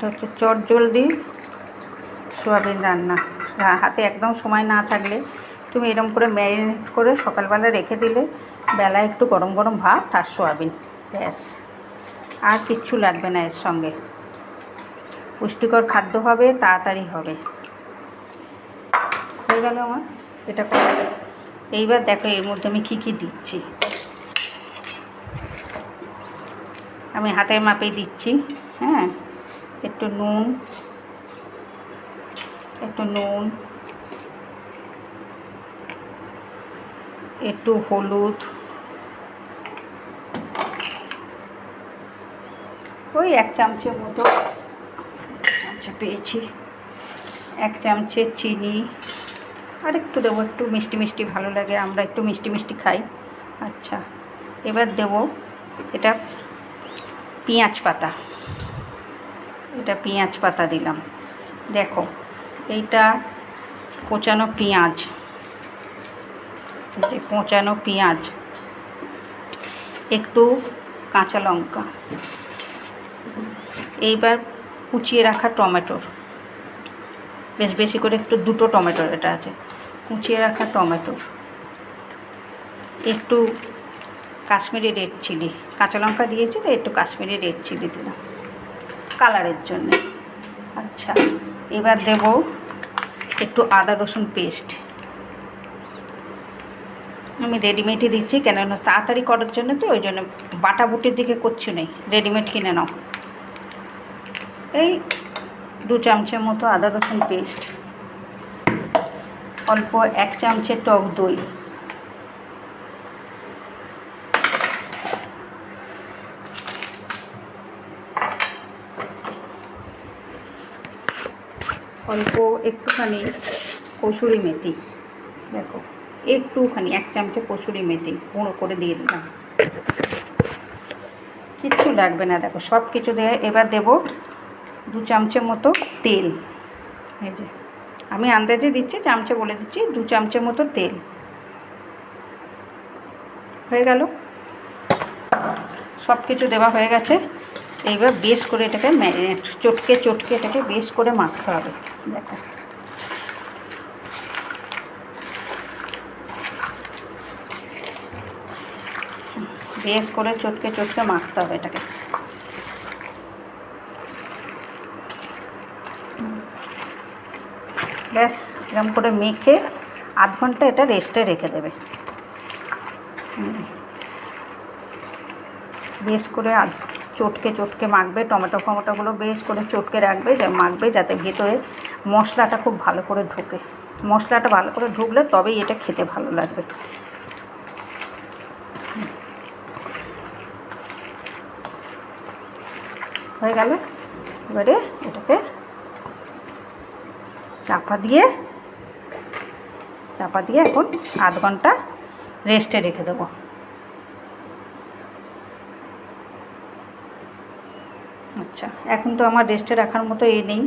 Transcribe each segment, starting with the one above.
হচ্ছে চটজলদি সোয়াবিন রান্না। হাতে একদম সময় না থাকলে তুমি এরকম করে ম্যারিনেট করে সকালবেলা রেখে দিলে বেলা একটু গরম গরম ভাত আর সোয়াবিন, ব্যাস, আর কিচ্ছু লাগবে না এর সঙ্গে। পুষ্টিকর খাদ্য হবে, তাড়াতাড়ি হবে। হয়ে গেল আমার এটা করা। এইবার দেখো এর মধ্যে আমি কী কী দিচ্ছি। আমি হাতের মাপেই দিচ্ছি। হ্যাঁ, একটু নুন, একটু হলুদ, ওই 1 চামচের মতো, চামচে পেয়েছি, 1 চামচের চিনি, আর একটু দেবো, একটু মিষ্টি মিষ্টি ভালো লাগে, আমরা একটু মিষ্টি মিষ্টি খাই। আচ্ছা, এবার দেবো এটা পেঁয়াজ পাতা, এটা পেঁয়াজ পাতা দিলাম। দেখো এইটা কোচানো পেঁয়াজ, যে কোচানো পেঁয়াজ, একটু কাঁচা লঙ্কা, এইবার কুচিয়ে রাখা টমেটোর, বেশ বেশি করে একটু 2টো টমেটোর এটা আছে, কুচিয়ে রাখা টমেটোর, একটু কাশ্মীরি রেড চিলি, কাঁচা লঙ্কা দিয়েছি তো একটু কাশ্মীরি রেড চিলি দিলাম কালারের জন্য। আচ্ছা, এবার দেব একটু আদা রসুন পেস্ট। আমি রেডিমেডই দিচ্ছি, কেননা তাড়াতাড়ি করার জন্য, তো ওই জন্য বাটা বুটির দিকে করছি নেই, রেডিমেড কিনে নাও। এই 2 চামচের মতো আদা রসুন পেস্ট, অল্প 1 চামচের টক দই, অল্প একটুখানি কসুরি মেথি, দেখো একটুখানি 1 চামচে কসুরি মেথি গুঁড়ো করে দিয়ে দিলাম, কিচ্ছু লাগবে না, দেখো সব কিছু দিয়ে। এবার দেব 2 চামচের মতো তেল, এই যে আমি আন্দাজে দিচ্ছি, চামচে বলে দিচ্ছি, 2 চামচের মতো তেল। হয়ে গেল, সব কিছু দেওয়া হয়ে গেছে। এইবার বেশ করে এটাকে ম্যারিনেট, চটকে চটকে এটাকে বেশ করে মাখতে হবে। দেখো বেশ করে চটকে চটকে মাখতে হবে এটাকে। ব্যাস, এরকম করে মেখে আধ ঘন্টা এটা রেস্টে রেখে দেবে। বেশ করে চটকে চটকে মাখবে, টমেটো ফমেটোগুলো বেশ করে চটকে রাখবে, মাখবে যাতে ভেতরে মশলাটা খুব ভালো করে ঢোকে। মশলাটা ভালো করে ঢুকলে তবেই এটা খেতে ভালো লাগবে। হয়ে গেল, এবারে এটাকে চাপা দিয়ে এখন আধ ঘন্টা রেস্টে রেখে দেবো। আচ্ছা, এখন তো আমার রেস্টে রাখার মতো নেই,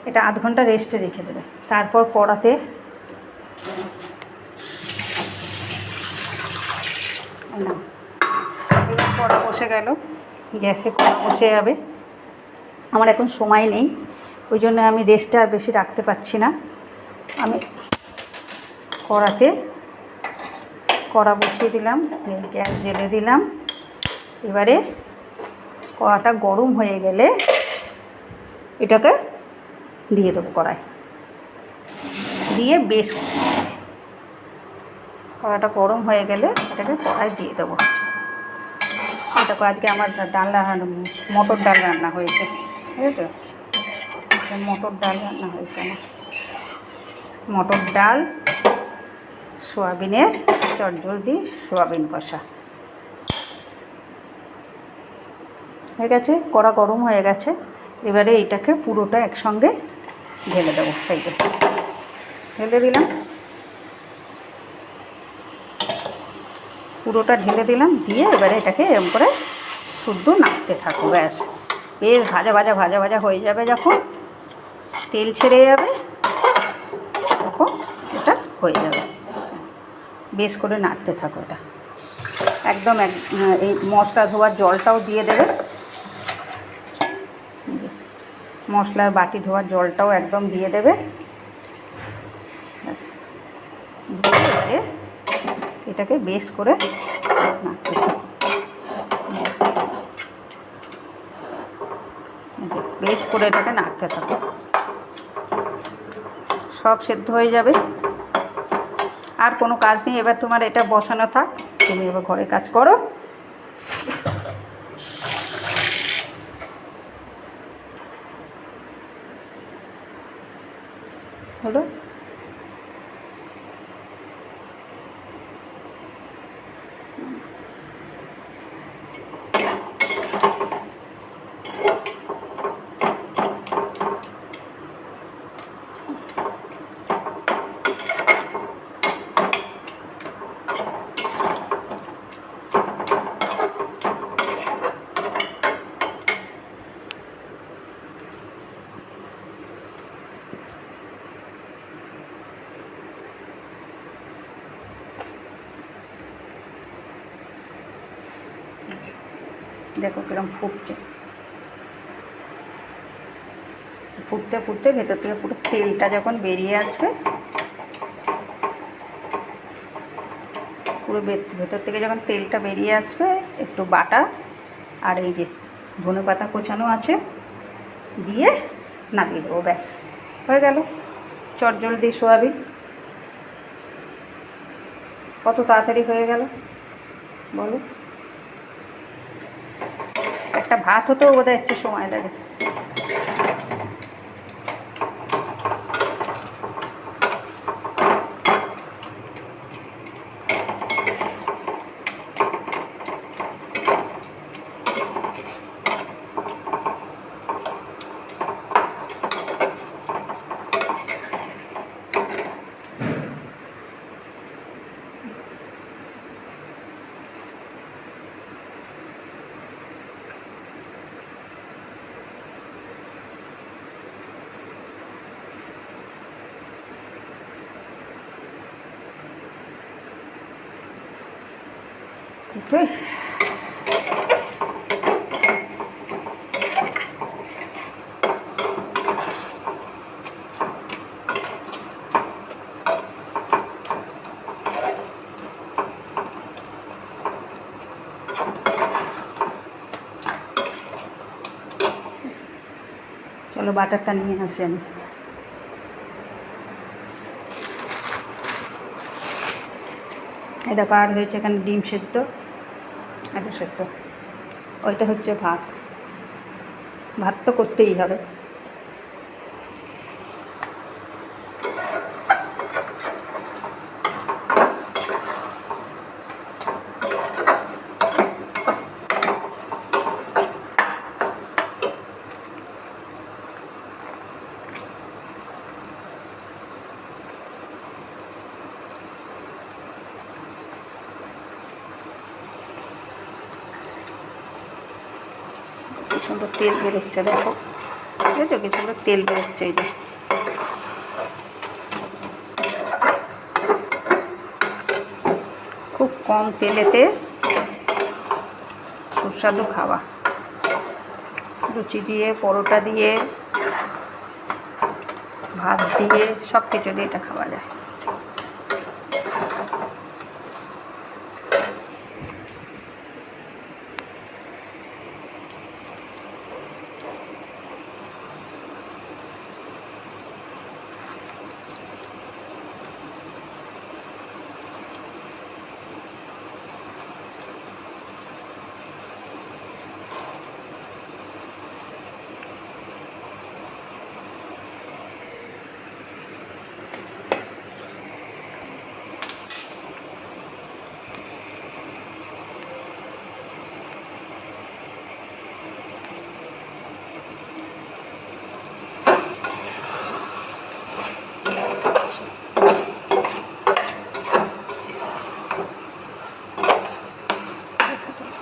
এটা আধ ঘন্টা রেস্টে রেখে দেবে। তারপর কড়াতে কড়া বসে গেল, গ্যাসে কড়া বসে যাবে। আমার এখন সময় নেই, ওই জন্য আমি রেস্টে আর বেশি রাখতে পারছি না। আমি কড়াতে কড়া বসিয়ে দিলাম, গ্যাস জ্বেলে দিলাম। এবারে কড়াটা গরম হয়ে গেলে এটাকে দিয়ে দেবো কড়াই, দিয়ে বেশ কড়াটা গরম হয়ে গেলে এটাকে কড়াই দিয়ে দেবো। দেখো আজকে আমার মটর ডাল রান্না হয়েছে, বুঝেছো? মটর ডাল রান্না হয়েছে আমার, মটর ডাল, সোয়াবিনের চটজলদি সোয়াবিন কষা হয়ে গেছে। কড়া গরম হয়ে গেছে, এবারে এইটাকে পুরোটা একসঙ্গে ঢেলে দেবো। এই যে ঢেলে দিলাম, পুরোটা ঢেলে দিলাম, দিয়ে এবারে এটাকে এরকম করে শুদ্ধ নাড়তে থাকো। ব্যাস, বেশ ভাজা ভাজা ভাজা ভাজা হয়ে যাবে, যখন তেল ছেড়ে যাবে তখন এটা হয়ে যাবে। বেশ করে নাড়তে থাকো এটা, একদম এই মশলা ধোয়ার জলটাও দিয়ে দেবে, মশলার বাটি ধোয়ার জলটাও একদম দিয়ে দেবে। ব্যাস, দিয়ে এবারে এটাকে বেশ করে নাড়তে থাকো। বেশ করে এটাকে নাড়তে থাকো, সব সেদ্ধ হয়ে যাবে। আর কোনো কাজ নেই, এবার তোমার এটা বসানো থাক, তুমি এবার ঘরে কাজ করো। হলো, দেখো কিরম ফুটছে। ফুটতে ফুটতে ভেতর থেকে পুরো তেলটা যখন বেরিয়ে আসবে, পুরো ভেতর থেকে যখন তেলটা বেরিয়ে আসবে, একটু বাটা আর এই যে ধনেপাতা কোচানো আছে দিয়ে নামিয়ে দেবো। ব্যাস, হয়ে গেল চটজলদি সোয়াবিন। কত তাড়াতাড়ি হয়ে গেল বলো। একটা ভাত হতেও বোধহয় একটু সময় লাগে। এটাই চলো বাটারটা নিয়ে আসি আমি। এটা পার হয়েছে, এখানে ডিম সেদ্ধ, আলু সেদ্ধ, ওইটা হচ্ছে ভাত। ভাত তো করতেই হবে। কি সুন্দর তেল বেরোচ্ছে দেখো, বুঝেছো কি সুন্দর তেল বেরোচ্ছে। এই যে খুব কম তেলেতে সুস্বাদু খাওয়া, লুচি দিয়ে, পরোটা দিয়ে, ভাত দিয়ে, সব কিছু দিয়ে এটা খাওয়া যায়।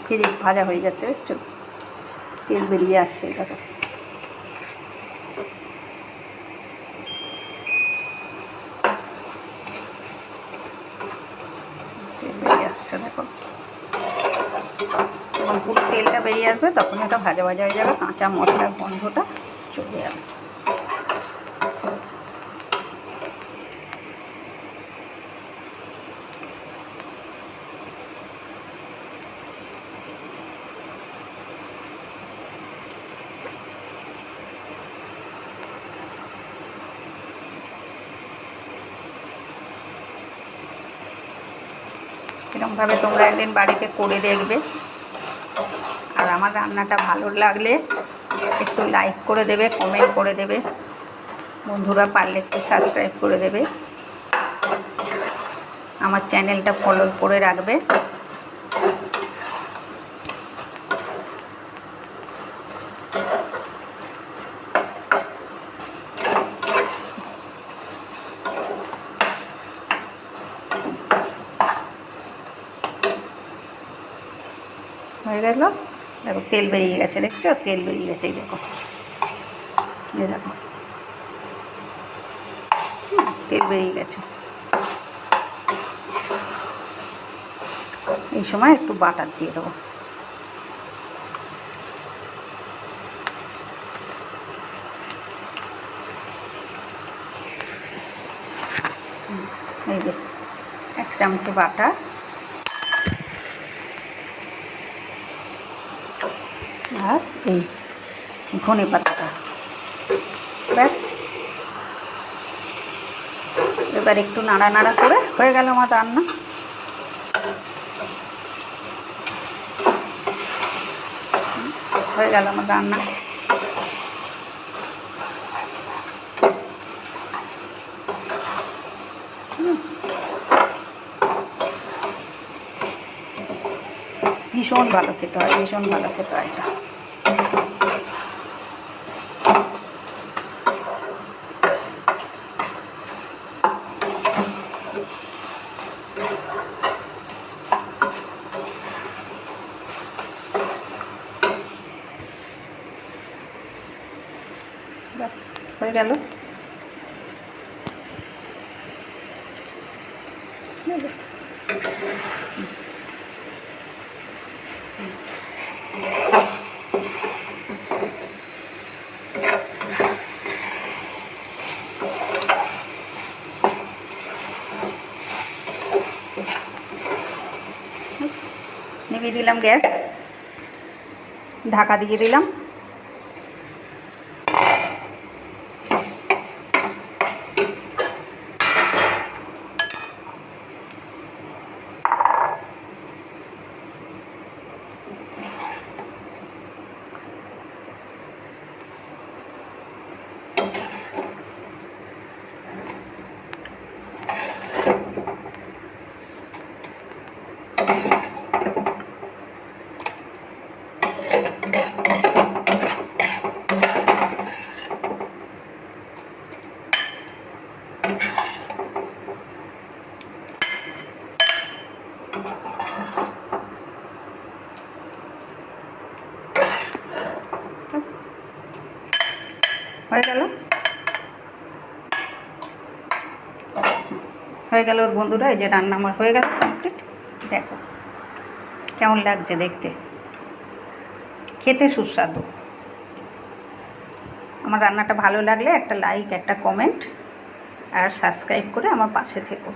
ফিরে ভাজা হয়ে যাচ্ছে, দেখছো তেল বেরিয়ে আসছে। দেখো তেল বেরিয়ে আসছে, দেখো যখন পুরো তেলটা বেরিয়ে আসবে তখন এটা ভাজা ভাজা হয়ে যাবে, কাঁচা মশলার গন্ধটা চলে যাবে। এরকমভাবে তোমরা একদিন বাড়িতে করে দেখবে। আর আমার রান্নাটা ভালো লাগলে একটু লাইক করে দেবে, কমেন্ট করে দেবে, বন্ধুরা পারলে একটু সাবস্ক্রাইব করে দেবে, আমার চ্যানেলটা ফলো করে রাখবে। হয়ে গেল, দেখো তেল বেরিয়ে গেছে, দেখছো তেল বেরিয়ে গেছে, এই দেখো, এই দেখো তেল বেরিয়ে গেছে। এই সময় একটু বাটার দিয়ে দেবো। এই যে 1 চামচ বাটার, আর এই ধনে পাতাটা, ব্যাস। এবার একটু নাড়ানাড়া করে হয়ে গেল আমার রান্না। হয়ে গেল আমার রান্না। ভীষণ ভালো খেতে হয়, ভীষণ ভালো খেতে হয় এটা। ব্যাস হয়ে গেল। নিভিয়ে দিলাম গ্যাস, ঢাকা দিয়ে দিলাম। হয়ে গেল, হয়ে গেল ওর বন্ধুরা। এই যে রান্না আমার হয়ে গেল কমপ্লিট। দেখো কেমন লাগছে দেখতে, খেতে সুস্বাদু। আমার রান্নাটা ভালো লাগলে একটা লাইক, একটা কমেন্ট আর সাবস্ক্রাইব করে আমার পাশে থেকো।